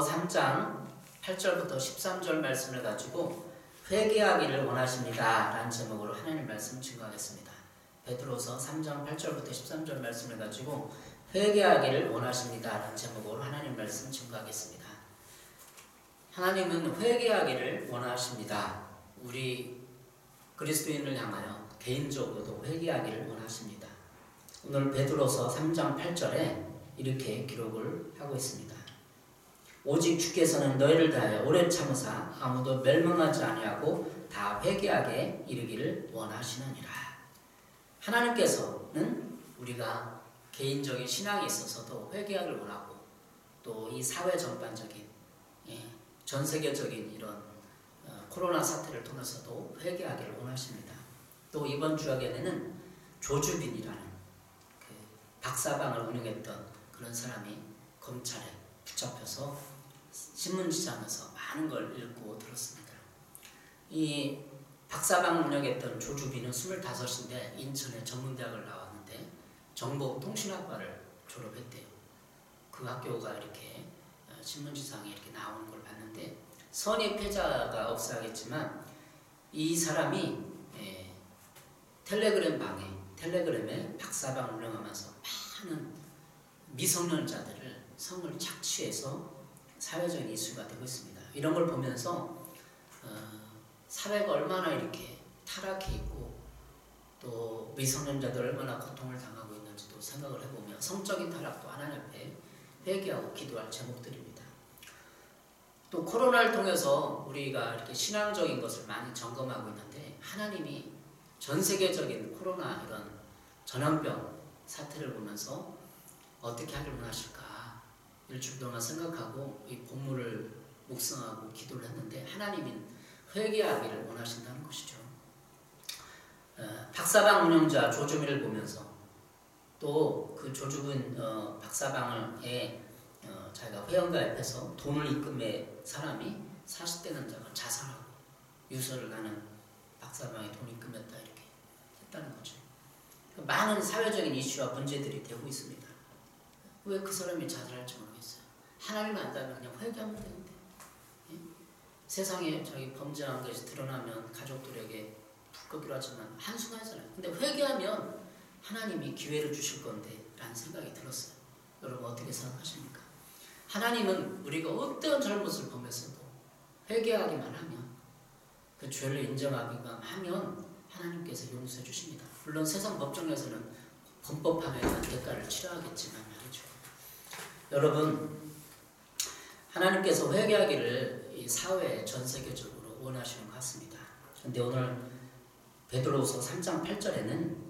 3장 8절부터 13절 말씀을 가지고 회개하기를 원하십니다 라는 제목으로 하나님 말씀 증거하겠습니다. 베드로서 3장 8절부터 13절 말씀을 가지고 회개하기를 원하십니다 라는 제목으로 하나님 말씀 증거하겠습니다. 하나님은 회개하기를 원하십니다. 우리 그리스도인을 향하여 개인적으로도 회개하기를 원하십니다. 오늘 베드로서 3장 8절에 이렇게 기록을 하고 있습니다. 오직 주께서는 너희를 다하여 오래 참으사 아무도 멸망하지 아니하고 다 회개하게 이르기를 원하시느니라. 하나님께서는 우리가 개인적인 신앙에 있어서도 회개하기를 원하고 또 이 사회 전반적인 전 세계적인 이런 코로나 사태를 통해서도 회개하기를 원하십니다. 또 이번 주약에는 조주빈이라는 그 박사방을 운영했던 그런 사람이 검찰에 붙잡혀서 신문지장에서 많은 걸 읽고 들었습니다. 이 박사방 운영했던 조주빈은 25인데 인천의 전문대학을 나왔는데 정보통신학과를 졸업했대요. 그 학교가 이렇게 신문지상에 이렇게 나오는 걸 봤는데 선의 패자가 없어야겠지만 이 사람이 텔레그램에 박사방 운영하면서 많은 미성년자들을 성을 착취해서 사회적인 이슈가 되고 있습니다. 이런 걸 보면서 사회가 얼마나 이렇게 타락해 있고 또 미성년자들 얼마나 고통을 당하고 있는지도 생각을 해보며 성적인 타락도 하나님 앞에 회개하고 기도할 제목들입니다. 또 코로나를 통해서 우리가 이렇게 신앙적인 것을 많이 점검하고 있는데 하나님이 전 세계적인 코로나 이런 전염병 사태를 보면서 어떻게 하길 원하실까 일주일 동안 생각하고 이 본문을 묵상하고 기도를 했는데 하나님은 회개하기를 원하신다는 것이죠. 박사방 운영자 조주빈을 보면서 또 그 조주빈 박사방에 자기가 회원가입해서 돈을 입금한 사람이 40대 남자가 자살하고 유서를 나는 박사방에 돈 입금했다 이렇게 했다는 거죠. 많은 사회적인 이슈와 문제들이 되고 있습니다. 왜 그 사람이 자살할지 모르겠어요. 하나님 안다면 그냥 회개하면 되는데 세상에 자기 범죄한 것이 드러나면 가족들에게 붓거기로 하지만 한순간이잖아요. 근데 회개하면 하나님이 기회를 주실 건데 라는 생각이 들었어요. 여러분 어떻게 생각하십니까? 하나님은 우리가 어떤 잘못을 범했어도 회개하기만 하면 그 죄를 인정하기만 하면 하나님께서 용서해 주십니다. 물론 세상 법정에서는 범법함에 대한 대가를 치러야겠지만 말이죠. 여러분 하나님께서 회개하기를 이 사회 전 세계적으로 원하시는 것 같습니다. 그런데 오늘 베드로서 3장 8절에는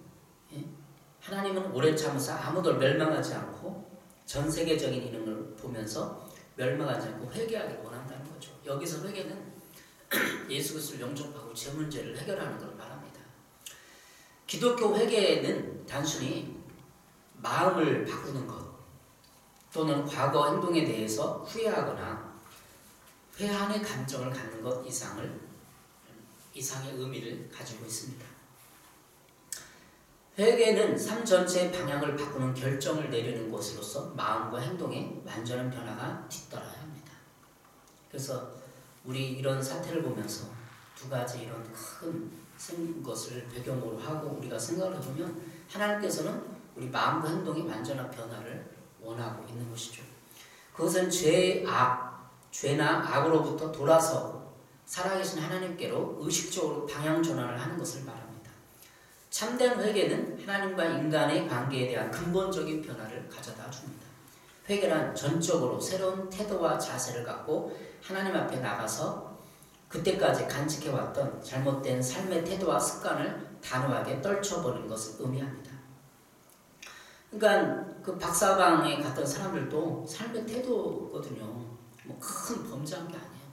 하나님은 오래 참으사 아무도 멸망하지 않고 전 세계적인 이름을 보면서 멸망하지 않고 회개하기를 원한다는 거죠. 여기서 회개는 예수 그리스도를 영접하고 제 문제를 해결하는 걸 말합니다. 기독교 회개는 단순히 마음을 바꾸는 것 또는 과거 행동에 대해서 후회하거나 회한의 감정을 갖는 것 이상의 의미를 가지고 있습니다. 회개는 삶 전체의 방향을 바꾸는 결정을 내리는 것으로서 마음과 행동에 완전한 변화가 뒤따라야 합니다. 그래서 우리 이런 사태를 보면서 두 가지 이런 큰 것을 배경으로 하고 우리가 생각을 해보면 하나님께서는 우리 마음과 행동의 완전한 변화를 원하고 있는 것이죠. 그것은 죄나 악으로부터 돌아서 살아계신 하나님께로 의식적으로 방향 전환을 하는 것을 말합니다. 참된 회개는 하나님과 인간의 관계에 대한 근본적인 변화를 가져다 줍니다. 회개란 전적으로 새로운 태도와 자세를 갖고 하나님 앞에 나가서 그때까지 간직해왔던 잘못된 삶의 태도와 습관을 단호하게 떨쳐버리는 것을 의미합니다. 그러니까 그 박사방에 갔던 사람들도 삶의 태도거든요. 뭐 큰 범죄한 게 아니에요.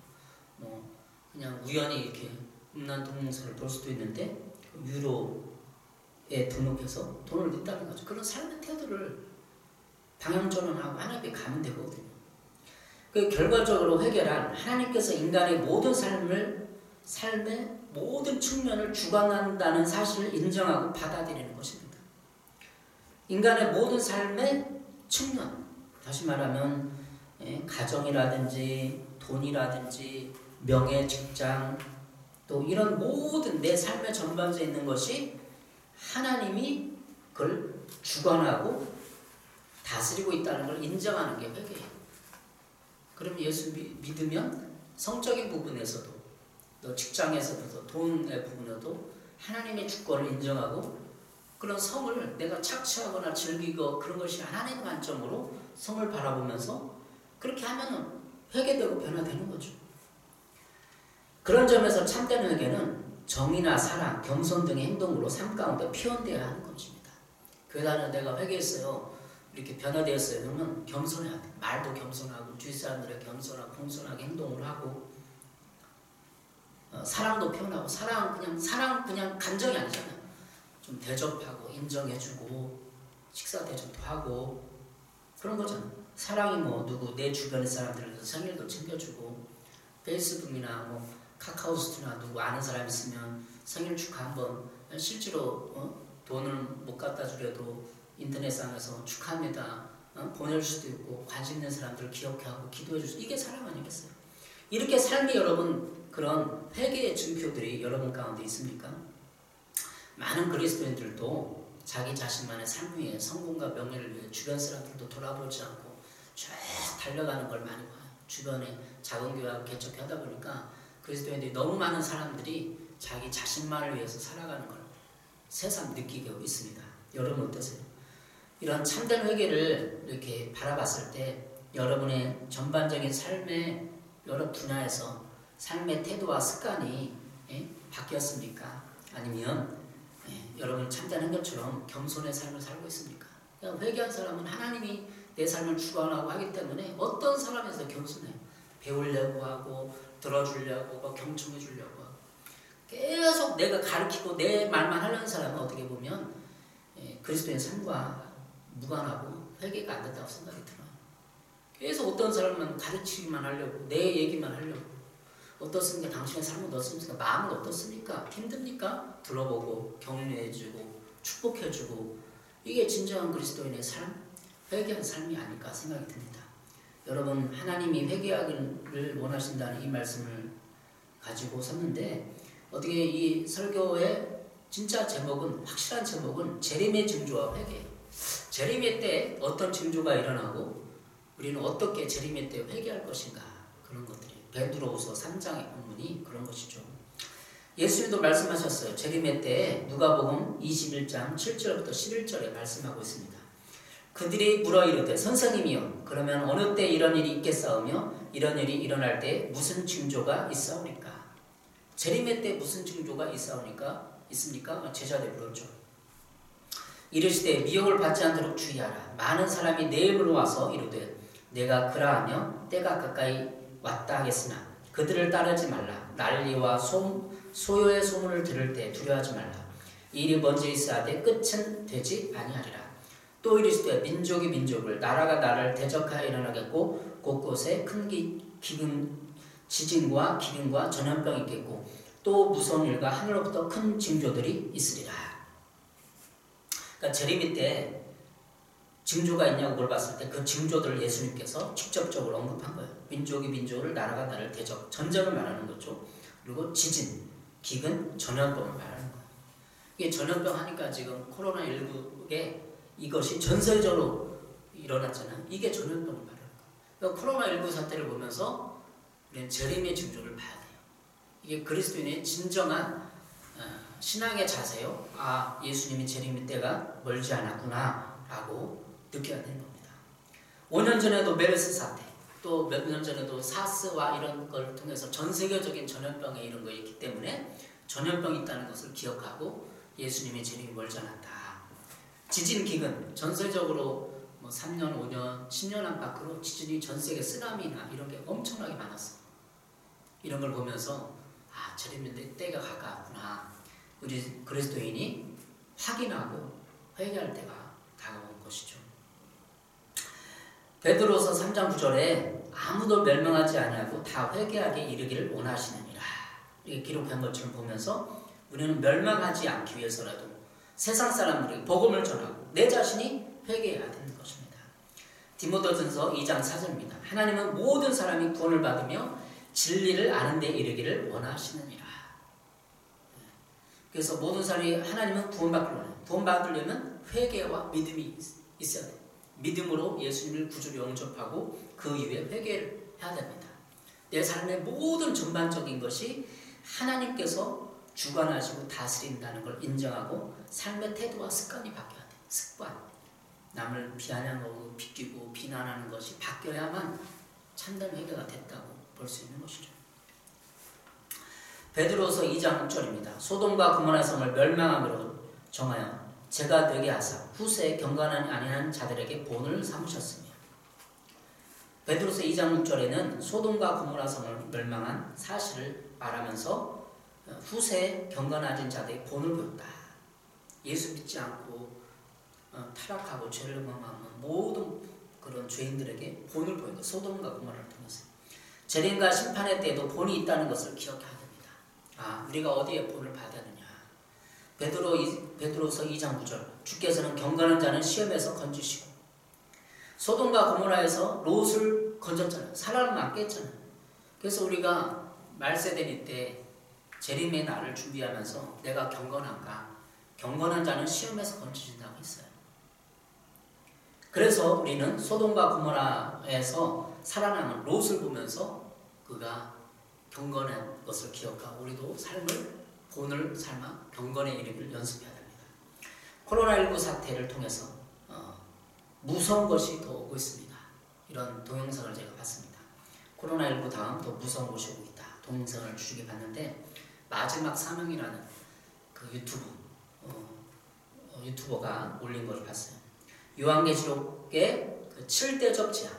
뭐 그냥 우연히 이렇게 음란 동영상을 볼 수도 있는데 유로에 등록해서 돈을 냈다는 거죠. 그런 삶의 태도를 방향 전환하고 하나님께 가면 되거든요. 그 결과적으로 회개란 하나님께서 인간의 모든 삶의 모든 측면을 주관한다는 사실을 인정하고 받아들이는 것입니다. 인간의 모든 삶의 측면, 다시 말하면 가정이라든지 돈이라든지 명예, 직장, 또 이런 모든 내 삶의 전반부에 있는 것이 하나님이 그걸 주관하고 다스리고 있다는 걸 인정하는 게 회개예요. 그럼 예수 믿으면 성적인 부분에서도 또 직장에서도 돈의 부분에도 하나님의 주권을 인정하고 그런 성을 내가 착취하거나 즐기고 그런 것이 하나님의 관점으로 성을 바라보면서 그렇게 하면은 회개되고 변화되는 거죠. 그런 점에서 참된 회개는 정의나 사랑, 겸손 등의 행동으로 삶 가운데 표현되어야 하는 것입니다. 교회다는 내가 회개했어요. 이렇게 변화되었어요. 그러면 겸손해야 돼. 말도 겸손하고 주위 사람들에게 겸손하고 공손하게 행동을 하고 사랑도 표현하고 사랑 그냥 감정이 아니잖아요. 좀 대접하고 인정해주고 식사 대접도 하고 그런 거잖아요. 사랑이 뭐 누구 내 주변의 사람들에서 생일도 챙겨주고 페이스북이나 뭐 카카오스트나 누구 아는 사람 있으면 생일 축하 한번 실제로 돈을 못 갖다 주려도 인터넷상에서 축하합니다 보낼 수도 있고 관심 있는 사람들 기억하고 기도해 줄 수 이게 사랑 아니겠어요? 이렇게 삶이 여러분 그런 회개의 증표들이 여러분 가운데 있습니까? 많은 그리스도인들도 자기 자신만의 삶 위에 성공과 명예를 위해 주변 사람들도 돌아보지 않고 쭉 달려가는 걸 많이 봐요. 주변에 작은 교회하고 개척하다 보니까 그리스도인들이 너무 많은 사람들이 자기 자신만을 위해서 살아가는 걸 새삼 느끼게 있습니다. 여러분 어떠세요? 이런 참된 회개를 이렇게 바라봤을 때 여러분의 전반적인 삶의 여러 분야에서 삶의 태도와 습관이 바뀌었습니까? 아니면 여러분 참된 것처럼 겸손의 삶을 살고 있습니까? 회개한 사람은 하나님이 내 삶을 주관하고 하기 때문에 어떤 사람에서 겸손해요. 배우려고 하고 들어주려고 하고 경청해 주려고 하고 계속 내가 가르치고 내 말만 하려는 사람은 어떻게 보면 그리스도의 삶과 무관하고 회개가 안 된다고 생각이 들어요. 계속 어떤 사람은 가르치기만 하려고 내 얘기만 하려고 어떻습니까? 당신의 삶은 어떻습니까? 마음은 어떻습니까? 힘듭니까? 들어보고 격려해주고 축복해주고 이게 진정한 그리스도인의 삶, 회개한 삶이 아닐까 생각이 듭니다. 여러분 하나님이 회개하기를 원하신다는 이 말씀을 가지고 섰는데 어떻게 이 설교의 진짜 제목은 확실한 제목은 재림의 징조와 회개예요. 재림의 때 어떤 징조가 일어나고 우리는 어떻게 재림의 때 회개할 것인가 그런 것들이 베드로후서 3장의 본문이 그런 것이죠. 예수님도 말씀하셨어요. 재림의 때에 누가복음 21장 7절부터 11절에 말씀하고 있습니다. 그들이 물어 이르되 선생님이여 그러면 어느 때 이런 일이 있겠사오며 이런 일이 일어날 때 무슨 징조가 있사오니까? 재림의 때 무슨 징조가 있습니까? 제자들이 물었죠. 이르시되 미혹을 받지 않도록 주의하라. 많은 사람이 내 이름으로 와서 이르되 내가 그라하며 때가 가까이 왔다 하겠으나 그들을 따르지 말라. 난리와 소요의 소문을 들을 때 두려워하지 말라. 이 일이 먼저 있어야되 끝은 되지 아니하리라. 또 이르시되 민족이 민족을 나라가 나라를 대적하여 일어나겠고 곳곳에 큰 지진과 기근과 전염병이 있겠고 또 무서운 일과 하늘로부터 큰 징조들이 있으리라. 그러니까 재림이 때 징조가 있냐고 물어봤을 때 그 징조들을 예수님께서 직접적으로 언급한 거예요. 민족이 민족을 나라가 나라를 대적, 전쟁을 말하는 거죠. 그리고 지진, 기근, 전염병을 말하는 거예요. 이게 전염병 하니까 지금 코로나19에 이것이 전 세계적으로 일어났잖아요. 이게 전염병을 말하는 거예요. 그러니까 코로나19 사태를 보면서 우리는 재림의 징조를 봐야 돼요. 이게 그리스도인의 진정한 신앙의 자세요. 아, 예수님이 재림의 때가 멀지 않았구나 라고 느껴야 되는 겁니다. 5년 전에도 메르스 사태, 또 몇 년 전에도 사스와 이런 걸 통해서 전 세계적인 전염병에 이런 거 있기 때문에 전염병이 있다는 것을 기억하고 예수님의 재림이 멀지 않았다. 지진 기근, 전 세계적으로 뭐 3년, 5년, 10년 안팎으로 지진이 전 세계 쓰나미나 이런 게 엄청나게 많았어요. 이런 걸 보면서 아, 재림의 때가 가까웠구나. 우리 그리스도인이 확인하고 회개할 때가 다가온 것이죠. 베드로서 3장 9절에 아무도 멸망하지 아니하고 다 회개하게 이르기를 원하시느니라. 이렇게 기록한 것처럼 보면서 우리는 멸망하지 않기 위해서라도 세상 사람들에게 복음을 전하고 내 자신이 회개해야 되는 것입니다. 디모데전서 2장 4절입니다. 하나님은 모든 사람이 구원을 받으며 진리를 아는 데 이르기를 원하시느니라. 그래서 모든 사람이 하나님은 구원받기를 원해요. 구원받으려면 회개와 믿음이 있어야 돼요. 믿음으로 예수님을 구주로 영접하고 그 이후에 회개를 해야 됩니다. 내 삶의 모든 전반적인 것이 하나님께서 주관하시고 다스린다는 걸 인정하고 삶의 태도와 습관이 바뀌어야 돼요. 습관. 남을 비아냥하고 비끼고 비난하는 것이 바뀌어야만 참된 회개가 됐다고 볼 수 있는 것이죠. 베드로서 2장 6절입니다. 소돔과 고모라 성을 멸망함으로 정하여 제가 되게 하사 후세에 경건하지 아니한 자들에게 본을 삼으셨으며. 베드로서 2장 6절에는 소돔과 고모라 성을 멸망한 사실을 말하면서 후세에 경건하진 자들에게 본을 보였다. 예수 믿지 않고 타락하고 죄를 범하는 모든 그런 죄인들에게 본을 보인 것, 소돔과 고모라를 통해서. 재림과 심판의 때에도 본이 있다는 것을 기억해야 됩니다. 우리가 어디에 본을 받아야 되느냐. 베드로서 2장 9절. 주께서는 경건한 자는 시험에서 건지시고, 소돔과 고모라에서 롯을 건졌잖아요. 사람을 맡겼잖아요. 그래서 우리가 말세대니 때 재림의 날을 준비하면서 내가 경건한가? 경건한 자는 시험에서 건지신다고 했어요. 그래서 우리는 소돔과 고모라에서 살아남은 롯을 보면서 그가 경건한 것을 기억하고 우리도 본을 삶아 경건의 이름을 연습해야 됩니다. 코로나19 사태를 통해서 무서운 것이 더 오고 있습니다. 이런 동영상을 제가 봤습니다. 코로나19 다음 더 무서운 것이 오고 있다. 동영상을 주시게 봤는데 마지막 사명이라는 그 유튜버가 올린 걸 봤어요. 요한계시록의 그 7대접 재앙,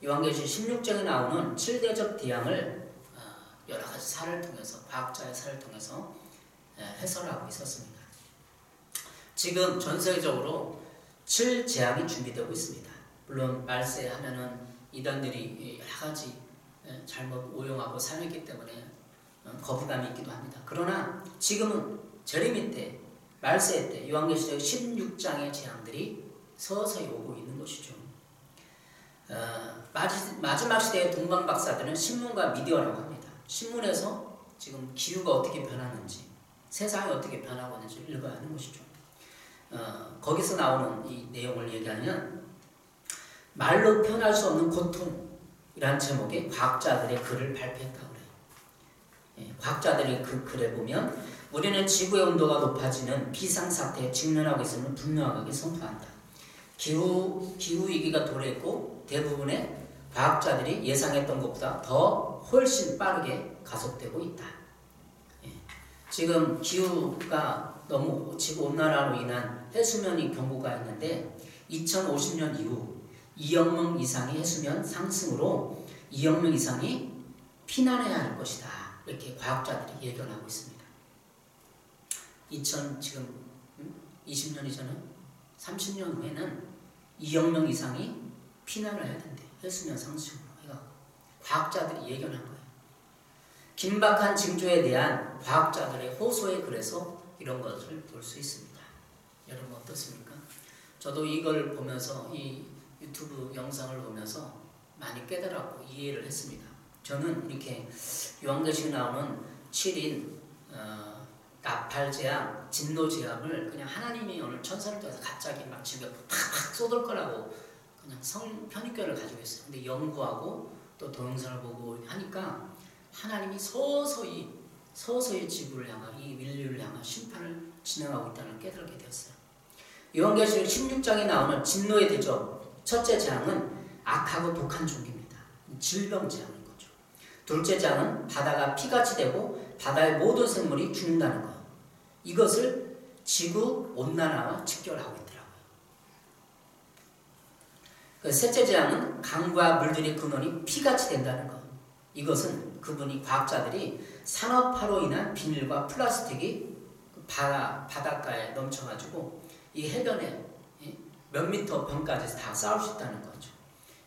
요한계시록 16장에 나오는 7대접 재앙을 여러 가지 사를 통해서, 과학자의 사를 통해서 해설하고 있었습니다. 지금 전 세계적으로 7재앙이 준비되고 있습니다. 물론 말세 하면은 이단들이 여러 가지 잘못 오용하고 사용했기 때문에 거부감이 있기도 합니다. 그러나 지금은 재림의 때, 말세 때 요한계시록 16장의 재앙들이 서서히 오고 있는 것이죠. 마지막 시대의 동방박사들은 신문과 미디어라고 합니다. 신문에서 지금 기후가 어떻게 변하는지, 세상이 어떻게 변하고 있는지 읽어야 하는 것이죠. 거기서 나오는 이 내용을 얘기하면 말로 표현할 수 없는 고통이라는 제목의 과학자들의 글을 발표했다고 그래요. 과학자들의 그 글에 보면 우리는 지구의 온도가 높아지는 비상사태에 직면하고 있음을 분명하게 선포한다. 기후 위기가 도래했고 대부분의 과학자들이 예상했던 것보다 훨씬 빠르게 가속되고 있다. 지금 기후가 너무 지구온난화로 인한 해수면이 경고가 있는데 2050년 이후 2억 명 이상의 해수면 상승으로 2억 명 이상이 피난해야 할 것이다. 이렇게 과학자들이 예견하고 있습니다. 지금 20년 이전에 30년 후에는 2억 명 이상이 피난을 해야 된대요. 해수면 상승으로 해가 과학자들이 예견한 거예요. 긴박한 징조에 대한 과학자들의 호소에 그래서 이런 것을 볼 수 있습니다. 여러분 어떻습니까? 저도 이걸 보면서 이 유튜브 영상을 보면서 많이 깨달았고 이해를 했습니다. 저는 이렇게 요한계시록에 나오는 7인 나팔재앙, 진노재앙을 그냥 하나님이 오늘 천사를 통해서 갑자기 막 집에 팍팍 쏟을 거라고 그냥 편익견을 가지고 있어요. 근데 연구하고 또 동영상을 보고 하니까 하나님이 서서히 지구를 향한, 이 인류를 향한 심판을 진행하고 있다는 걸 깨닫게 되었어요. 요한계시록 16장에 나오는 진노의 대접, 첫째 재앙은 악하고 독한 종기입니다. 질병 재앙인 거죠. 둘째 재앙은 바다가 피같이 되고 바다의 모든 생물이 죽는다는 것. 이것을 지구 온난화와 직결하고 있더라고요. 셋째 재앙은 강과 물들의 근원이 피같이 된다는 것. 이것은 과학자들이 산업화로 인한 비닐과 플라스틱이 바닷가에 넘쳐가지고 이 해변에 몇 미터 변까지 다 쌓을 수 있다는 거죠.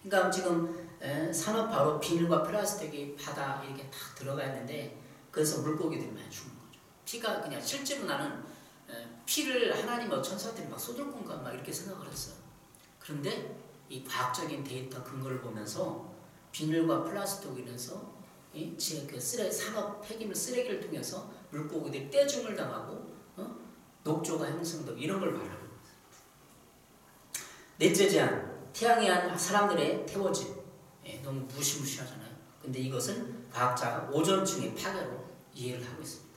그러니까 지금 산업화로 비닐과 플라스틱이 바다 이렇게 다 들어가 있는데 그래서 물고기들이 많이 죽는 거죠. 피가 그냥 실제로 나는 피를 하나님 천사들이 막 쏟을 건가 막 이렇게 생각을 했어요. 그런데 이 과학적인 데이터 근거를 보면서 비닐과 플라스틱으로 인해서 그 산업 폐기물 쓰레기를 통해서 물고기들이 떼죽음을 당하고 녹조가 형성되고 이런 걸 말하는 거예요. 넷째 제안, 태양에 한 사람들의 태워짐. 너무 무시무시하잖아요. 근데 이것은 과학자가 오존층의 파괴로 이해를 하고 있습니다.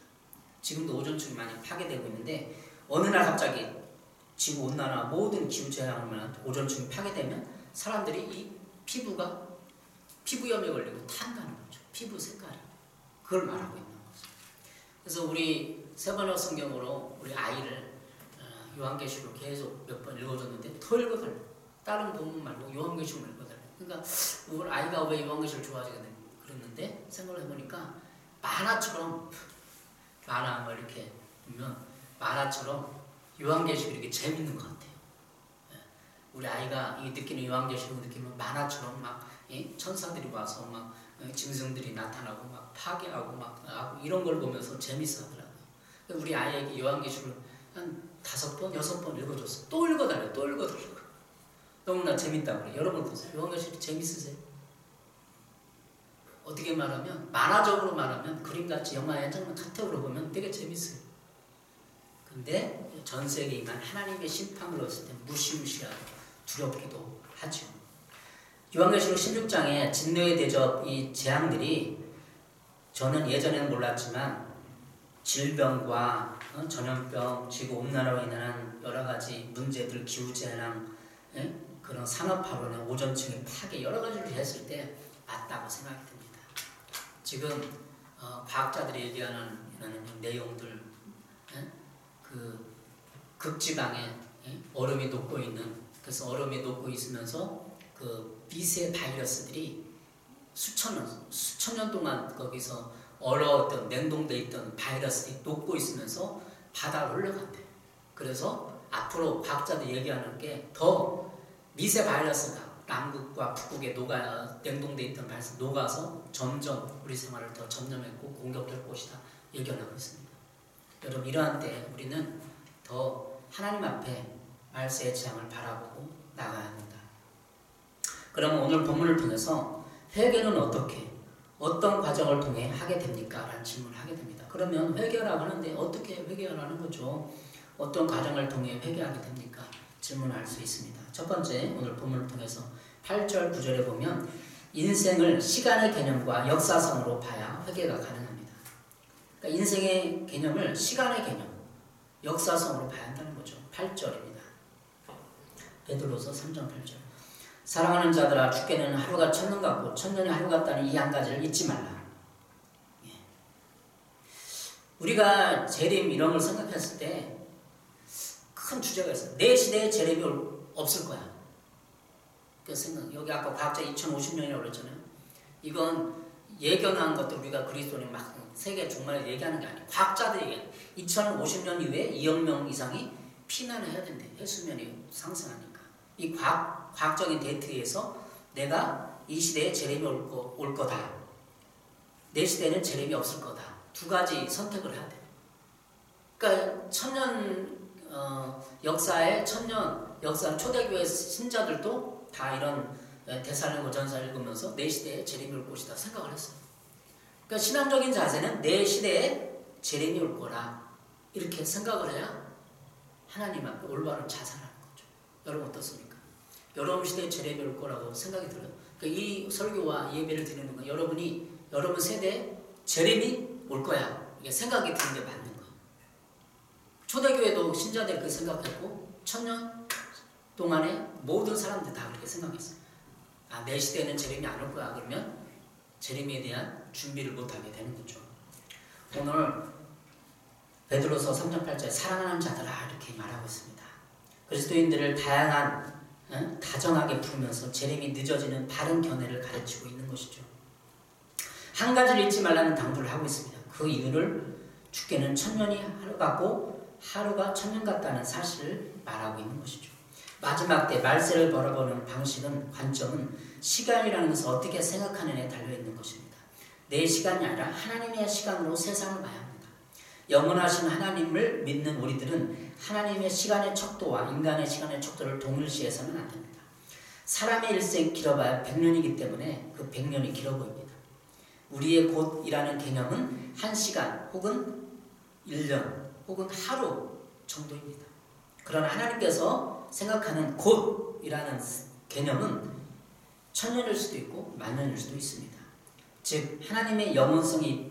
지금도 오존층이 많이 파괴되고 있는데 어느 날 갑자기 지구온난화 모든 기후재앙을 오존층이 파괴되면 사람들이 이 피부염에 걸리고 탄다는 거죠. 피부 색깔이. 그걸 말하고 있는 거죠. 그래서 우리 세번역 성경으로 우리 아이를 요한계시록 계속 몇 번 읽어줬는데 더 읽어달래요. 다른 본문 말고 요한계시록을 읽어달래요. 그러니까 우리 아이가 왜 요한계시록을 좋아하지 그랬는데 생각을 해보니까 만화처럼 만화 뭐 이렇게 보면 만화처럼 요한계시록이 이렇게 재밌는 것 같아요. 우리 아이가 이 느끼는 요한계시록 느끼면 만화처럼 막 천사들이 와서 막 짐승들이 나타나고 막 파괴하고 막 하고 이런 걸 보면서 재밌어 하더라고요. 우리 아이에게 요한계시록을 한 5번, 6번 읽어줬어. 또 읽어달래요. 또 읽어달라고. 너무나 재밌다고 그래요. 여러분 보세요. 요한계시록 재밌으세요? 어떻게 말하면 만화적으로 말하면 그림같이 영화 연장면 카테고리로 보면 되게 재밌어요. 근데 전 세계에 임한 하나님의 심판을 얻을 때 무시무시하고 두렵기도 하죠. 요한계시록 16장에 진노의 대접 이 재앙들이 저는 예전에는 몰랐지만 질병과 전염병, 지구온난화로 인한 여러 가지 문제들, 기후재앙, 그런 산업화로는 오존층의 파괴 여러 가지를 했을 때 맞다고 생각이 듭니다. 지금 과학자들이 얘기하는 이런 내용들, 그 극지방에 얼음이 녹고 있는, 그래서 얼음이 녹고 있으면서 그 미세 바이러스들이 수천 년 동안 거기서 얼어있던 냉동돼 있던 바이러스들이 녹고 있으면서 바다로 흘러간대. 그래서 앞으로 과학자들이 얘기하는 게 더 미세 바이러스가 남극과 북극에 냉동돼 있던 바이러스 녹아서 점점 우리 생활을 더 점령했고 공격될 것이다 예견하고 있습니다. 여러분 이러한 때 우리는 더 하나님 앞에 말세의 재앙을 바라보고 나가야 합니다. 그러면 오늘 본문을 통해서 회개는 어떤 과정을 통해 하게 됩니까? 라는 질문을 하게 됩니다. 그러면 회개라고 하는데 어떻게 회개하라는 거죠? 어떤 과정을 통해 회개하게 됩니까? 질문할 수 있습니다. 첫 번째, 오늘 본문을 통해서 8절, 9절에 보면 인생을 시간의 개념과 역사성으로 봐야 회개가 가능합니다. 그러니까 인생의 개념을 시간의 개념, 역사성으로 봐야 한다는 거죠. 8절입니다. 베드로서 3장 8절. 사랑하는 자들아, 주께는 하루가 천년 같고 천년이 하루 같다는 이 한 가지를 잊지 말라. 우리가 재림 이런 걸 생각했을 때 큰 주제가 있어요. 내 시대에 재림이 없을 거야. 그 생각. 여기 아까 과학자 2050년이라고 그랬잖아요. 이건 예견한 것도 우리가 그리스도인 막 세계 종말을 얘기하는 게 아니에요. 과학자들이 얘기해요. 2050년 이후에 2억 명 이상이 피난을 해야 된대. 해수면이 상승하니까. 이 과학적인 데이터에 의해서 내가 이 시대에 재림이 올 거다. 내 시대에는 재림이 없을 거다. 두 가지 선택을 해야 돼. 그러니까 역사의 천년 역사 초대교회 신자들도 다 이런 데살로니가 전서 읽으면서 내 시대에 재림이 올 것이다 생각을 했어요. 그러니까 신앙적인 자세는 내 시대에 재림이 올 거라 이렇게 생각을 해야 하나님 앞에 올바른 자살하는 거죠. 여러분 어떻습니까? 여러분 시대에 재림이 올 거라고 생각이 들어요. 그러니까 이 설교와 예배를 드리는 건 여러분 세대에 재림이 올 거야 이게 생각이 드는 게 맞는 거예요. 초대교회도 신자들이 그렇게 생각했고 천년 동안에 모든 사람들 다 그렇게 생각했어요. 내 시대에는 재림이 안 올 거야. 그러면 재림에 대한 준비를 못하게 되는 거죠. 오늘 베드로서 3장 8절에 사랑하는 자들아 이렇게 말하고 있습니다. 그리스도인들을 다정하게 부르면서 재림이 늦어지는 바른 견해를 가르치고 있는 것이죠. 한 가지를 잊지 말라는 당부를 하고 있습니다. 그 이유를 주께는 천년이 하루 같고 하루가 천년 같다는 사실을 말하고 있는 것이죠. 마지막 때 말세를 바라보는 관점은 시간이라는 것을 어떻게 생각하느냐에 달려있는 것입니다. 내 시간이 아니라 하나님의 시간으로 세상을 봐야 합니다. 영원하신 하나님을 믿는 우리들은 하나님의 시간의 척도와 인간의 시간의 척도를 동일시해서는 안 됩니다. 사람의 일생이 길어봐야 100년이기 때문에 그 100년이 길어 보입니다. 우리의 곧이라는 개념은 1시간 혹은 1년 혹은 하루 정도입니다. 그러나 하나님께서 생각하는 곧이라는 개념은 1000년일 수도 있고 만년일 수도 있습니다. 즉 하나님의 영원성이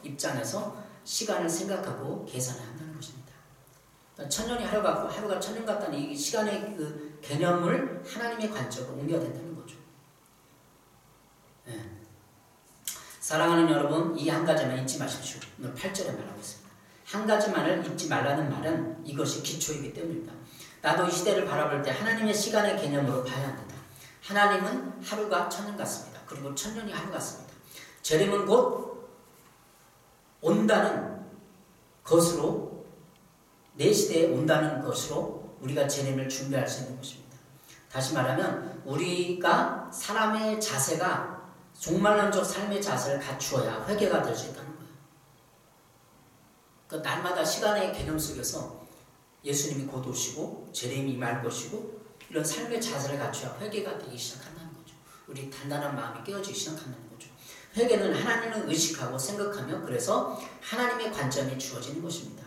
입장해서 시간을 생각하고 계산을 한다는 것입니다. 1000년이 하루 같고 하루가 1000년 같다는 이 시간의 그 개념을 하나님의 관점으로 옮겨야 된다는 거죠. 네. 사랑하는 여러분, 이 한 가지만 잊지 마십시오. 오늘 8절에 말하고 있습니다. 한 가지만을 잊지 말라는 말은 이것이 기초이기 때문입니다. 나도 이 시대를 바라볼 때 하나님의 시간의 개념으로 봐야 합니다. 하나님은 하루가 1000년 같습니다. 그리고 1000년이 하루 같습니다. 재림은 곧 온다는 것으로, 내 시대에 온다는 것으로 우리가 재림을 준비할 수 있는 것입니다. 다시 말하면 우리가 사람의 자세가 종말론적 삶의 자세를 갖추어야 회개가 될 수 있다는 거예요. 그러니까 날마다 시간의 개념 속에서 예수님이 곧 오시고 재림이 임할 것이고 이런 삶의 자세를 갖춰야 회개가 되기 시작한다는 거죠. 우리 단단한 마음이 깨어지기 시작한다는 거죠. 회개는 하나님을 의식하고 생각하며 그래서 하나님의 관점이 주어지는 것입니다.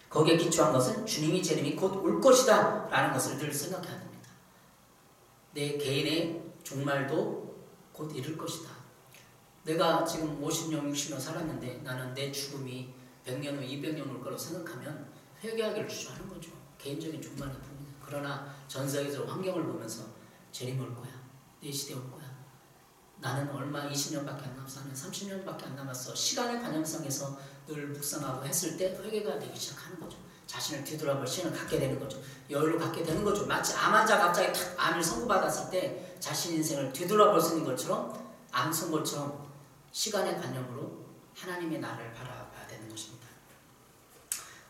거기에 기초한 것은 주님이 재림이 곧 올 것이다 라는 것을 늘 생각해야 됩니다. 내 개인의 종말도 곧 이룰 것이다. 내가 지금 50년, 60년 살았는데 나는 내 죽음이 100년 후, 200년 올 거라고 생각하면 회개하기를 주저하는 거죠. 개인적인 종말이 봅니다. 그러나 전 세계적으로 환경을 보면서 재림 올 거야. 내 시대 올 거야. 나는 얼마 20년밖에 안 남았어. 나는 30년밖에 안 남았어. 시간의 관념성에서 늘 묵상하고 했을 때 회개가 되기 시작하는 거죠. 자신을 뒤돌아볼 시간을 갖게 되는 거죠. 여유를 갖게 되는 거죠. 마치 암 환자 갑자기 탁 암을 선고받았을 때 자신 인생을 뒤돌아볼 수 있는 것처럼 암 선고처럼 시간의 관념으로 하나님의 나를 바라봐야 되는 것입니다.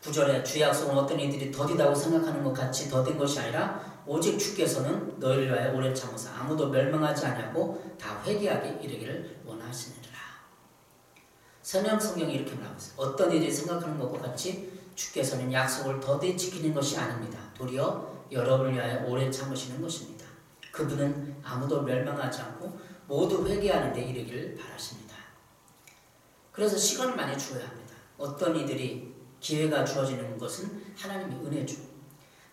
9절에 주의 약속은 어떤 이들이 더디다고 생각하는 것 같이 더딘 것이 아니라 오직 주께서는 너희를 위하여 오래 참으사 아무도 멸망하지 아니하고 다 회개하게 이르기를 원하시느니라. 선형 성경이 이렇게 말하고 있어요. 어떤 이들이 생각하는 것과 같이 주께서는 약속을 더디 지키는 것이 아닙니다. 도리어 여러분을 위하여 오래 참으시는 것입니다. 그분은 아무도 멸망하지 않고 모두 회개하는 데 이르기를 바라십니다. 그래서 시간을 많이 주어야 합니다. 어떤 이들이 기회가 주어지는 것은 하나님의 은혜죠.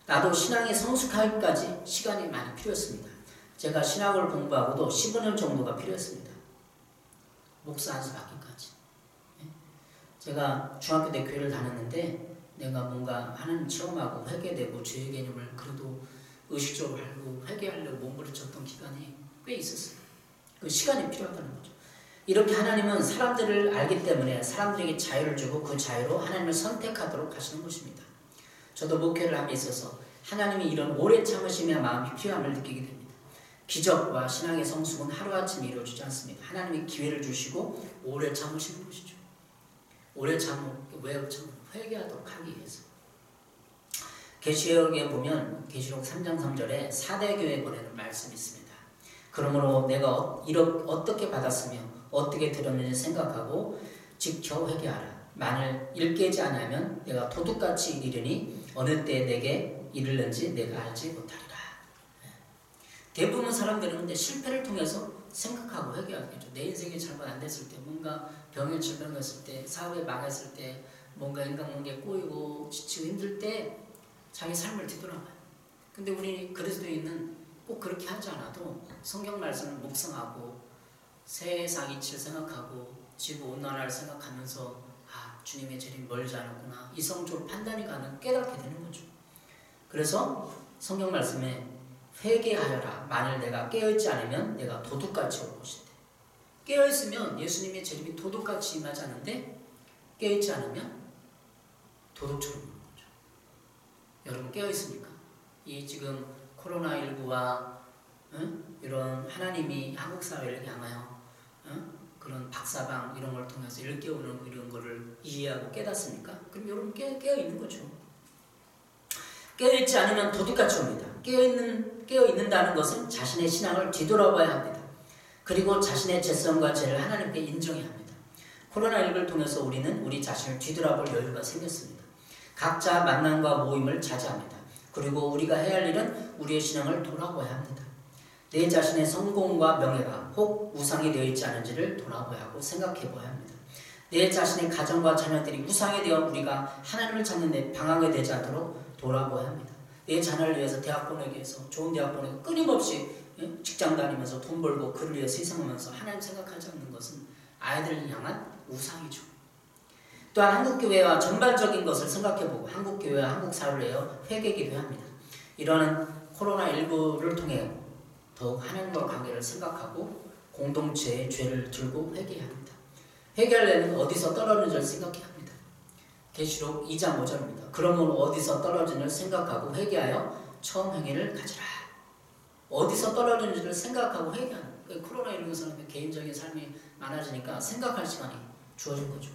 나도 신앙이 성숙하기까지 시간이 많이 필요했습니다. 제가 신학을 공부하고도 15년 정도가 필요했습니다. 목사 안수 받기까지. 제가 중학교 때 교회를 다녔는데 내가 뭔가 하나님 체험하고 회개되고 죄의 개념을 그래도 의식적으로 알고 회개하려고 몸부림쳤던 기간이 꽤 있었어요. 그 시간이 필요하다는 거죠. 이렇게 하나님은 사람들을 알기 때문에 사람들에게 자유를 주고 그 자유로 하나님을 선택하도록 하시는 것입니다. 저도 목회를 함에 있어서 하나님이 이런 오래 참으심의 마음이 필요함을 느끼게 됩니다. 기적과 신앙의 성숙은 하루아침에 이루어지지 않습니다. 하나님이 기회를 주시고 오래 참으시는 것이죠. 오래 왜 참으면 회개하도록 하기 위해서. 계시록에 보면 계시록 3장 3절에 4대 교회에 보내는 말씀이 있습니다. 그러므로 내가 어떻게 받았으며 어떻게 들었는지 생각하고 지켜 회개하라. 만일 일깨지 않으면 내가 도둑같이 이르니 어느 때 내게 이르는지 내가 알지 못하리라. 대부분 사람들은 근데 실패를 통해서 생각하고 회개하겠죠. 내 인생이 잘못 안 됐을 때, 뭔가 병에 질병했을 때, 사업에 망했을 때, 뭔가 인간관계에 꼬이고 지치고 힘들 때 자기 삶을 뒤돌아봐요. 근데 우리 그리스도인은 꼭 그렇게 하지 않아도 성경 말씀을 묵상하고 세상 이치를 생각하고 지구온난화를 생각하면서 주님의 재림 멀지 않았구나, 이성적으로 판단이 가는 깨닫게 되는 거죠. 그래서 성경 말씀에 회개하여라. 만일 내가 깨어있지 않으면 내가 도둑같이 올 것인데, 깨어있으면 예수님의 재림이 도둑같이 임하지 않은데 깨어있지 않으면 도둑처럼 오는 거죠. 여러분 깨어있습니까? 이 지금 코로나19와 이런 하나님이 한국 사회를 향하여 그런 박사방 이런 걸 통해서 일깨우는 이런 거를 이해하고 깨닫습니까? 그럼 여러분 깨어있는 거죠. 깨어있지 않으면 도둑같이 옵니다. 깨어있는다는 것은 자신의 신앙을 뒤돌아봐야 합니다. 그리고 자신의 죄성과 죄를 하나님께 인정해야 합니다. 코로나19를 통해서 우리는 우리 자신을 뒤돌아볼 여유가 생겼습니다. 각자 만남과 모임을 자제합니다. 그리고 우리가 해야 할 일은 우리의 신앙을 돌아봐야 합니다. 내 자신의 성공과 명예가 혹 우상이 되어 있지 않은지를 돌아보아야 하고 생각해 보아야 합니다. 내 자신의 가정과 자녀들이 우상이 되어 우리가 하나님을 찾는 데 방황이 되지 않도록 돌아보아야 합니다. 내 자녀를 위해서 대학 보내기 위해서 좋은 대학 보내고 끊임없이 직장 다니면서 돈 벌고 그를 위해서 희생하면서 하나님 생각하지 않는 것은 아이들을 향한 우상이죠. 또한 한국교회와 전반적인 것을 생각해보고 한국교회와 한국사회를 위하여 회개기도 합니다. 이러한 코로나19를 통해 더욱 하나님과 관계를 생각하고 공동체의 죄를 들고 회개해야 합니다. 회개하려면 어디서 떨어지는지를 생각해야 합니다. 계시록 2장 5절입니다. 그러므로 어디서 떨어지는지를 생각하고 회개하여 처음 행위를 가지라. 어디서 떨어지는지를 생각하고 회개하는. 코로나19 사람의 개인적인 삶이 많아지니까 생각할 시간이 주어진 거죠.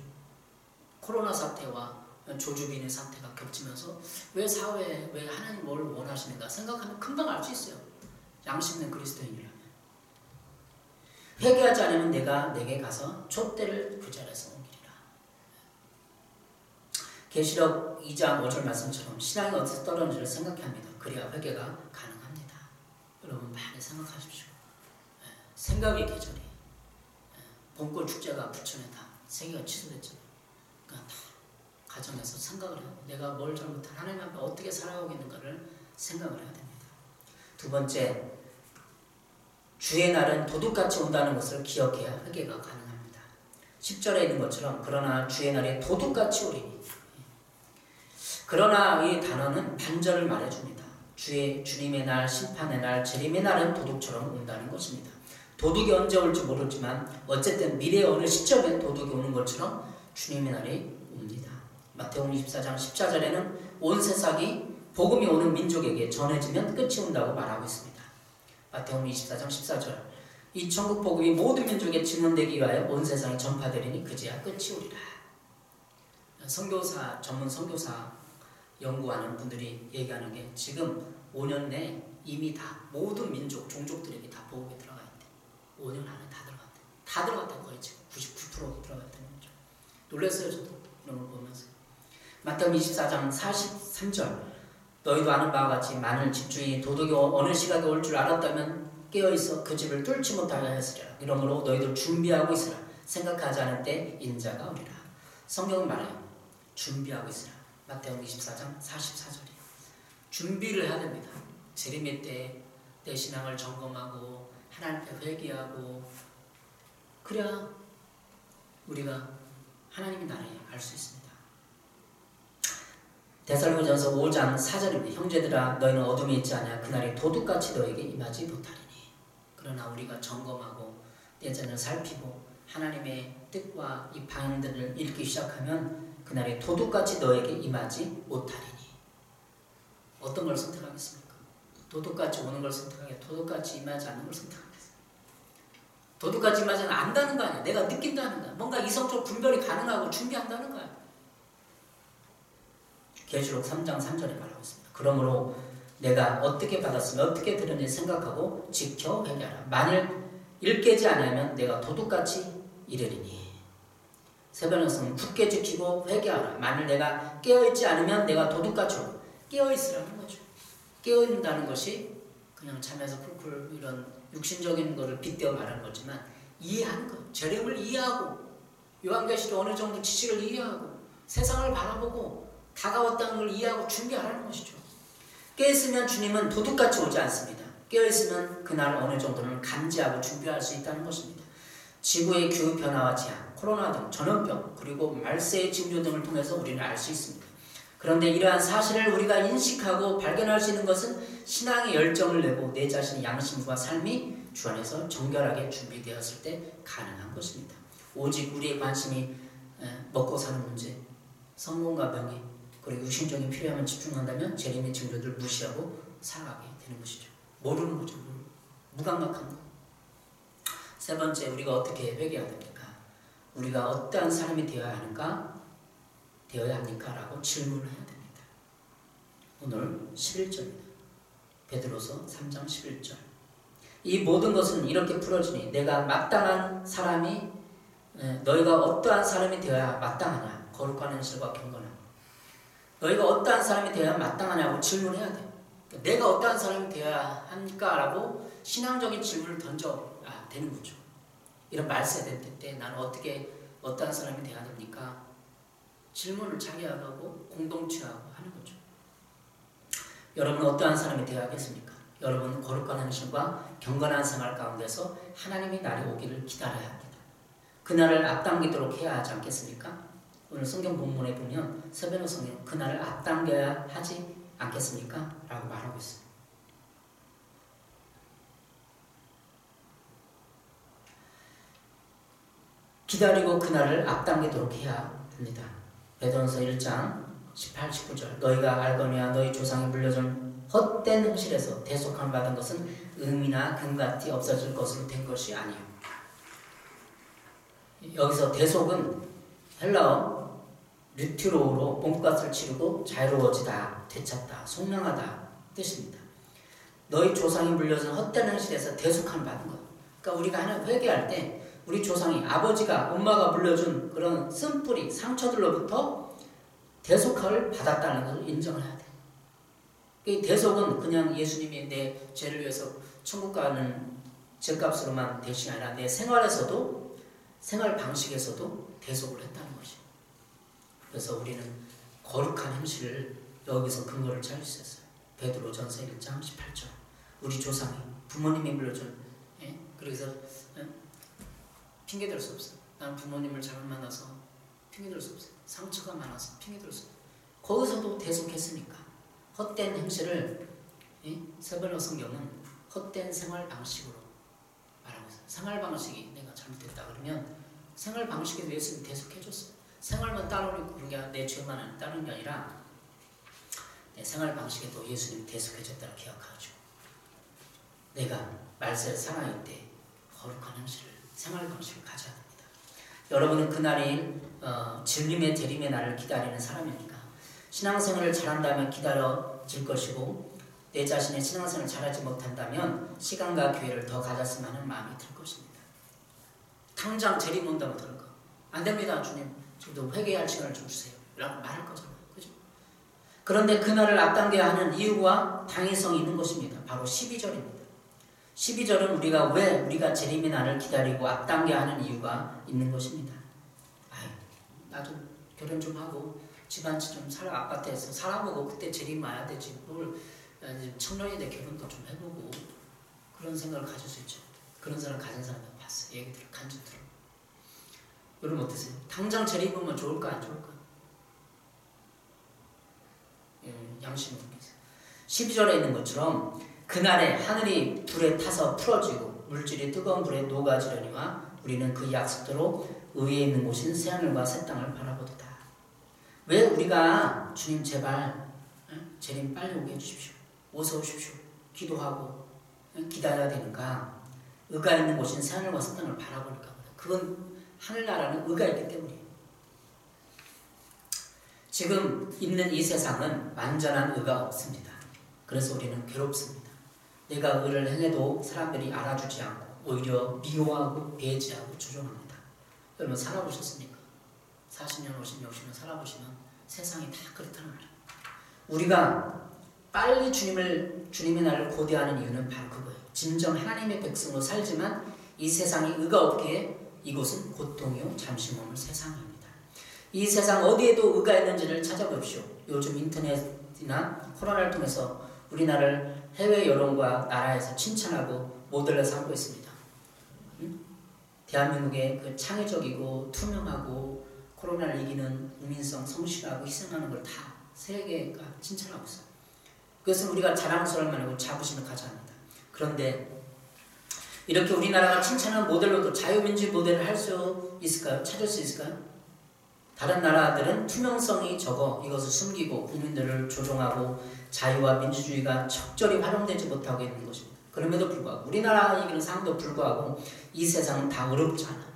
코로나 사태와 조주빈의 사태가 겹치면서 왜 사회에 왜 하나님 뭘 원하시는가 생각하면 금방 알 수 있어요. 양심 있는 그리스도인이라면. 회개하지 않으면 내가 내게 가서 촛대를 그 자리에서 옮기리라. 계시록 2장 5절 말씀처럼 신앙이 어디서 떨어지는지를 생각해야 합니다. 그래야 회개가 가능합니다. 여러분 많이 생각하십시오. 생각의 계절이에요. 봄꽃 축제가 부천에 다 3개가 취소됐잖아요. 그러니까 다 가정에서 생각을 해요. 내가 뭘 잘못한 하나님 앞에 어떻게 살아가고 있는가를 생각을 해야 됩니다. 두 번째, 주의 날은 도둑같이 온다는 것을 기억해야 회개가 가능합니다. 10절에 있는 것처럼 그러나 주의 날이 도둑같이 오리니. 그러나 이 단어는 반절을 말해줍니다. 주님의 날, 심판의 날, 재림의 날은 도둑처럼 온다는 것입니다. 도둑이 언제 올지 모르지만 어쨌든 미래의 어느 시점에 도둑이 오는 것처럼 주님의 날이 옵니다. 마태복음 24장 14절에는 온 세상이 복음이 오는 민족에게 전해지면 끝이 온다고 말하고 있습니다. 마태복음 24장 14절 이 천국 복음이 모든 민족에 증언되기 위하여 온 세상에 전파되리니 그제야 끝이 오리라. 선교사, 전문 선교사 연구하는 분들이 얘기하는 게 지금 5년 내에 이미 다 모든 민족, 종족들에게 다 복음이 들어가 있대. 5년 안에 다 들어갔대. 다 들어갔대. 거의 지금 99% 들어갔다는 거죠. 놀랐어요 저도 이런 걸 보면서. 마태복음 24장 43절 너희도 아는 바와 같이 많은 집주인이 도둑이 어느 시각에 올 줄 알았다면 깨어있어 그 집을 뚫지 못하게 하였으리라. 이러므로 너희들 준비하고 있으라. 생각하지 않을 때 인자가 오리라. 성경은 말해요. 준비하고 있으라. 마태복음 24장 44절이에요. 준비를 해야 됩니다. 재림의 때 내 신앙을 점검하고 하나님 앞에 회개하고 그래야 우리가 하나님의 나라에 알 수 있습니다. 데살로니가전서 5장 4절입니다. 형제들아 너희는 어둠에 있지 아니하 그날이 도둑같이 너에게 임하지 못하리니. 그러나 우리가 점검하고 내 자신을 살피고 하나님의 뜻과 이 방향들을 읽기 시작하면 그날이 도둑같이 너에게 임하지 못하리니. 어떤 걸 선택하겠습니까? 도둑같이 오는 걸 선택하게, 도둑같이 임하지 않는 걸 선택하겠어요. 도둑같이 임하지 않는다는 거 아니야. 내가 느낀다는 거야. 뭔가 이성적 분별이 가능하고 준비한다는 거야. 계시록 3장 3절에 말하고 있습니다. 그러므로 내가 어떻게 받았으면 어떻게 들었는지 생각하고 지켜 회개하라. 만일 일깨지 않으면 내가 도둑같이 이르리니. 세번역서는 굳게 지키고 회개하라. 만일 내가 깨어있지 않으면 내가 도둑같이 오고. 깨어있으라는 거죠. 깨어있는다는 것이 그냥 잠에서 쿨쿨 이런 육신적인 거를 빗대어 말하는 거지만 이해하는 거. 재림을 이해하고 요한계시록 어느 정도 지식을 이해하고 세상을 바라보고 다가왔다는 걸 이해하고 준비하라는 것이죠. 깨어있으면 주님은 도둑같이 오지 않습니다. 깨어있으면 그날 어느 정도는 감지하고 준비할 수 있다는 것입니다. 지구의 기후변화와 재앙, 코로나 등 전염병, 그리고 말세의 징조 등을 통해서 우리는 알 수 있습니다. 그런데 이러한 사실을 우리가 인식하고 발견할 수 있는 것은 신앙의 열정을 내고 내 자신의 양심과 삶이 주 안에서 정결하게 준비되었을 때 가능한 것입니다. 오직 우리의 관심이 먹고 사는 문제, 성공과 명예, 그리고 육신적인 필요함을 집중한다면 재림의 징조들을 무시하고 살아가게 되는 것이죠. 모르는 거죠. 무감각한 거. 세 번째, 우리가 어떻게 회개해야 됩니까? 우리가 어떠한 사람이 되어야 합니까? 라고 질문을 해야 됩니다. 오늘 11절입니다. 베드로서 3장 11절. 이 모든 것은 이렇게 풀어지니 내가 마땅한 사람이 너희가 어떠한 사람이 되어야 마땅하냐? 거룩한 현실과 경건함. 너희가 어떠한 사람이 되어야 마땅하냐고 질문해야 돼. 내가 어떠한 사람이 되어야 합니까? 라고 신앙적인 질문을 던져 되는 거죠. 이런 말세대 때 나는 어떠한 사람이 돼야 됩니까? 질문을 자기하고 공동체하고 하는 거죠. 여러분은 어떠한 사람이 되어야겠습니까? 여러분 거룩한 행실과 경건한 생활 가운데서 하나님이 날이 오기를 기다려야 합니다. 그날을 앞당기도록 해야 하지 않겠습니까? 오늘 성경 본문에 보면 세베노 성경 그날을 앞당겨야 하지 않겠습니까? 라고 말하고 있습니다. 기다리고 그날을 앞당기도록 해야 됩니다. 베드로전서 1장 18, 19절 너희가 알거니와 너희 조상이 물려준 헛된 행실에서 대속함 받은 것은 음이나 금같이 없어질 것으로 된 것이 아니요. 여기서 대속은 헬라어 류티로우로 몸값을 치르고 자유로워지다, 되찾다, 속량하다 뜻입니다. 너희 조상이 물려준 헛된 행실에서 대속함 받은 것. 그러니까 우리가 하는 회개할 때 우리 조상이 아버지가 엄마가 물려준 그런 쓴뿌리 상처들로부터 대속함을 받았다는 것을 인정을 해야 돼. 이 대속은 그냥 예수님이 내 죄를 위해서 천국 가는 죄값으로만 대신이 아니라 내 생활에서도 생활 방식에서도 대속을 했다는 것이에요. 그래서 우리는 거룩한 행실을 여기서 근거를 찾을 수 있어요. 베드로전서 1장 18절 우리 조상이 부모님이 물려준 그래서 핑계댈 수 없어요. 나는 부모님을 잘못 만나서 핑계댈 수 없어요. 상처가 많아서 핑계댈 수 없어요. 거기서도 대속했으니까 헛된 행실을 세베노 성경은 헛된 생활 방식으로 말하고 있어요. 생활 방식이 내가 잘못됐다 그러면 생활 방식에도 예수님이 대속해줬어요. 생활만 따르고 그런 게 내 죄만 따르는 게 아니라 내 생활 방식에도 예수님이 대속해줬다고 기억하죠. 내가 말세에 살아있을 때 거룩한 행실을 생활 방식을 가져야 됩니다. 여러분은 그날이 진림의 재림의 날을 기다리는 사람입니까? 신앙생활을 잘한다면 기다려질 것이고 내 자신의 신앙생활을 잘하지 못한다면 시간과 기회를 더 가졌으면 하는 마음이 들 것입니다. 당장 재림 온다고 들을까? 안 됩니다, 주님. 저도 회개할 시간을 좀 주세요. 라고 말할 거잖아요. 그죠? 그런데 그날을 앞당겨야 하는 이유와 당위성이 있는 것입니다. 바로 12절입니다. 12절은 우리가 재림의 날을 기다리고 앞당겨야 하는 이유가 있는 것입니다. 나도 결혼 좀 하고 집안치 좀 아파트에서 살아보고 그때 재림 와야 되지. 뭘 청년이 돼 결혼도 좀 해보고 그런 생각을 가질 수 있죠. 그런 사람 가진 사람도 봤어요. 얘기들을 간접 들어. 여러분 어떠세요? 당장 재림 오면 좋을까 안 좋을까? 양심을 보세요. 12절에 있는 것처럼 그날에 하늘이 불에 타서 풀어지고 물질이 뜨거운 불에 녹아지려니와 우리는 그 약속대로 의에 있는 곳인 새하늘과 새 땅을 바라보도다. 왜 우리가 주님 제발 재림 빨리 오게 해주십시오. 어서 오십시오. 기도하고 기다려야 되는가? 의가 있는 곳인 새하늘과 새 땅을 바라보니까 그건 하늘나라는 의가 있기 때문이에요. 지금 있는 이 세상은 완전한 의가 없습니다. 그래서 우리는 괴롭습니다. 내가 의를 행해도 사람들이 알아주지 않고 오히려 미워하고 배제하고 조종합니다. 여러분 살아보셨습니까? 40년, 50년, 60년 살아보시면 세상이 다 그렇다는 거예요. 우리가 빨리 주님의 날을 고대하는 이유는 바로 그거예요. 진정 하나님의 백성으로 살지만 이 세상이 의가 없기에 이곳은 고통이요 잠시 머물 세상입니다. 이 세상 어디에도 의가 있는지를 찾아보십시오. 요즘 인터넷이나 코로나를 통해서 우리나라를 해외 여론과 나라에서 칭찬하고 모델로 삼고 있습니다. 대한민국의 그 창의적이고 투명하고 코로나를 이기는 국민성 성실하고 희생하는 걸 다 세계가 칭찬하고 있어요. 그것은 우리가 자랑스러울 만하고 자부심을 가져야 합니다. 그런데 이렇게 우리나라가 칭찬한 모델로도 자유민주주의 모델을 할 수 있을까요? 찾을 수 있을까요? 다른 나라들은 투명성이 적어 이것을 숨기고 국민들을 조종하고 자유와 민주주의가 적절히 활용되지 못하고 있는 것입니다. 그럼에도 불구하고 우리나라가 이기는 상황도 불구하고 이 세상은 다 어렵지 않아.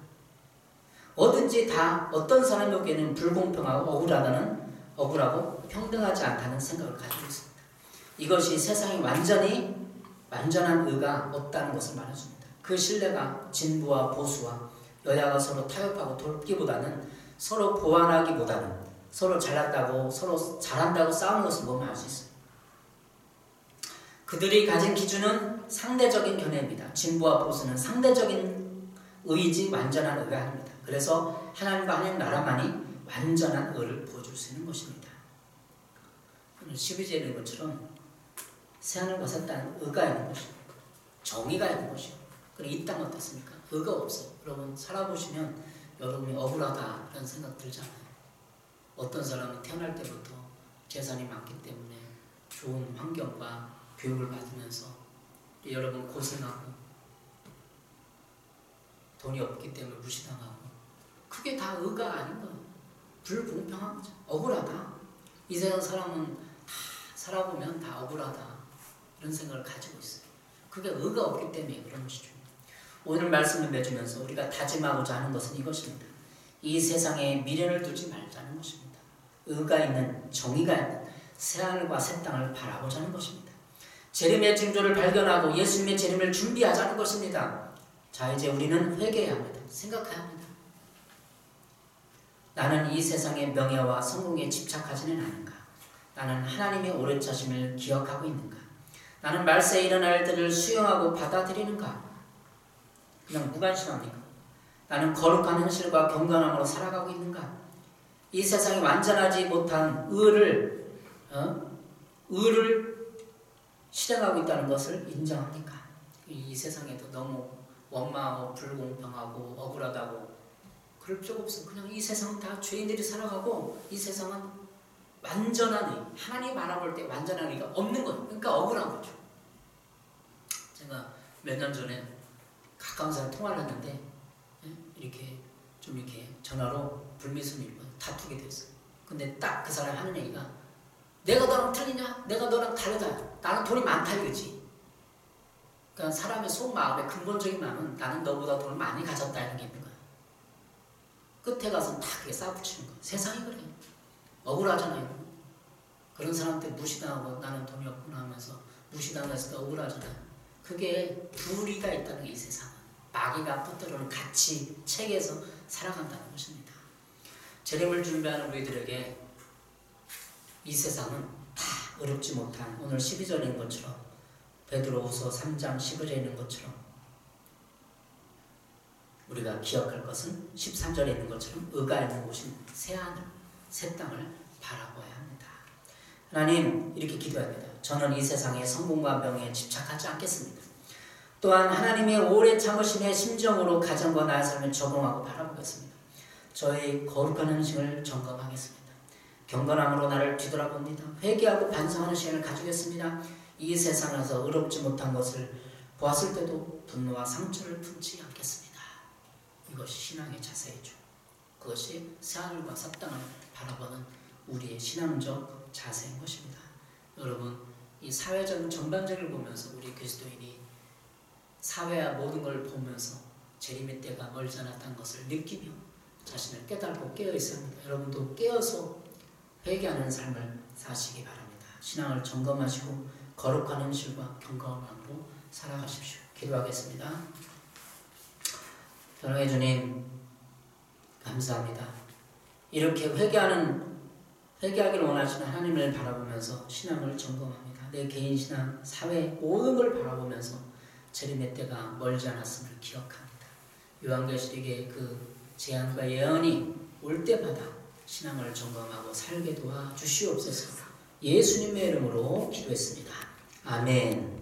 뭐든지 다 어떤 사람에게는 불공평하고 억울하고 평등하지 않다는 생각을 가지고 있습니다. 이것이 세상이 완전한 의가 없다는 것을 말해줍니다. 그 신뢰가 진보와 보수와 여야가 서로 타협하고 돕기보다는 서로 보완하기보다는 서로 잘났다고 서로 잘한다고 싸우는 것을 보면 알 수 있어요. 그들이 가진 기준은 상대적인 견해입니다. 진보와 보수는 상대적인 의이지 완전한 의가 아닙니다. 그래서 하나님과 하나님 나라만이 완전한 의를 보여줄 수 있는 것입니다. 오늘 12절에 있는 것처럼 새하늘과 새 땅은 의가 있는 것입니다. 정의가 있는 것이요. 그럼 이 땅은 어떻습니까? 의가 없어요. 여러분 살아보시면 여러분이 억울하다 이런 생각 들잖아요. 어떤 사람은 태어날 때부터 재산이 많기 때문에 좋은 환경과 교육을 받으면서 여러분 고생하고 돈이 없기 때문에 무시당하고 그게 다 의가 아닌 거예요. 불공평한 거죠. 억울하다. 이 세상 사람은 다 살아보면 다 억울하다 이런 생각을 가지고 있어요. 그게 의가 없기 때문에 그런 것이죠. 오늘 말씀을 맺으면서 우리가 다짐하고자 하는 것은 이것입니다. 이 세상에 미련을 두지 말자는 것입니다. 의가 있는 정의가 있는 새하늘과 새 땅을 바라보자 하는 것입니다. 재림의 징조를 발견하고 예수님의 재림을 준비하자는 것입니다. 자, 이제 우리는 회개해야 합니다. 생각해야 합니다. 나는 이 세상의 명예와 성공에 집착하지는 않은가? 나는 하나님의 오래 차심을 기억하고 있는가? 나는 말세에 일어날 일들을 수용하고 받아들이는가? 그냥 무관심합니까? 나는 거룩한 현실과 경건함으로 살아가고 있는가? 이 세상에 완전하지 못한 의를 실행하고 있다는 것을 인정합니까? 이 세상에도 너무 원망하고 불공평하고 억울하다고 그럴 필요가 없어. 그냥 이 세상은 다 죄인들이 살아가고 이 세상은 완전한 의, 하나님 바라볼 때 완전한 의가 없는 거예요. 그러니까 억울한 거죠. 제가 몇 년 전에 가까운 사람 통화를 했는데 이렇게 전화로 불미스러운 다투게 됐어요. 근데 딱 그 사람이 하는 얘기가 내가 너랑 틀리냐? 내가 너랑 다르다. 나는 돈이 많다 이거지. 그러니까 사람의 속마음의 근본적인 마음은 나는 너보다 돈을 많이 가졌다 이런 게 있는 거야. 끝에 가서는 다 그게 싸붙이는 거야. 세상이 그래. 억울하잖아요. 그런 사람한테 무시당하고 나는 돈이 없구나 하면서 무시당했을 때 억울하잖아요. 그게 불의가 있다는 게 이 세상은. 마귀가 붙들어오는 가치, 체계에서 살아간다는 것입니다. 재림을 준비하는 우리들에게 이 세상은 다 어렵지 못한 오늘 12절에 있는 것처럼 베드로후서 3장 15절에 있는 것처럼 우리가 기억할 것은 13절에 있는 것처럼 의가 있는 곳인 새하늘, 새 땅을 바라보아야 합니다. 하나님 이렇게 기도합니다. 저는 이 세상의 성공과 명예에 집착하지 않겠습니다. 또한 하나님의 오래 참으심의 심정으로 가정과 나의 삶을 적응하고 바라보겠습니다. 저의 거룩한 현실을 점검하겠습니다. 경건함으로 나를 뒤돌아봅니다. 회개하고 반성하는 시간을 가지겠습니다. 이 세상에서 의롭지 못한 것을 보았을 때도 분노와 상처를 품지 않겠습니다. 이것이 신앙의 자세이죠. 그것이 새하늘과 새 땅을 바라보는 우리의 신앙적 자세인 것입니다. 여러분, 이 사회적인 전반적을 보면서 우리 그리스도인이 사회와 모든 걸 보면서 재림의 때가 멀지 않았다는 것을 느끼며 자신을 깨닫고 깨어있어야 합니다. 여러분도 깨어서 회개하는 삶을 사시기 바랍니다. 신앙을 점검하시고 거룩한 현실과 경건함으로 살아가십시오. 기도하겠습니다. 사랑의 주님 감사합니다. 이렇게 회개하기를 원하시는 하나님을 바라보면서 신앙을 점검합니다. 내 개인 신앙, 사회 모든 걸 바라보면서 재림의 때가 멀지 않았음을 기억합니다. 요한계시록의 그 제안과 예언이 올 때마다 신앙을 점검하고 살게 도와주시옵소서. 예수님의 이름으로 기도했습니다. 아멘.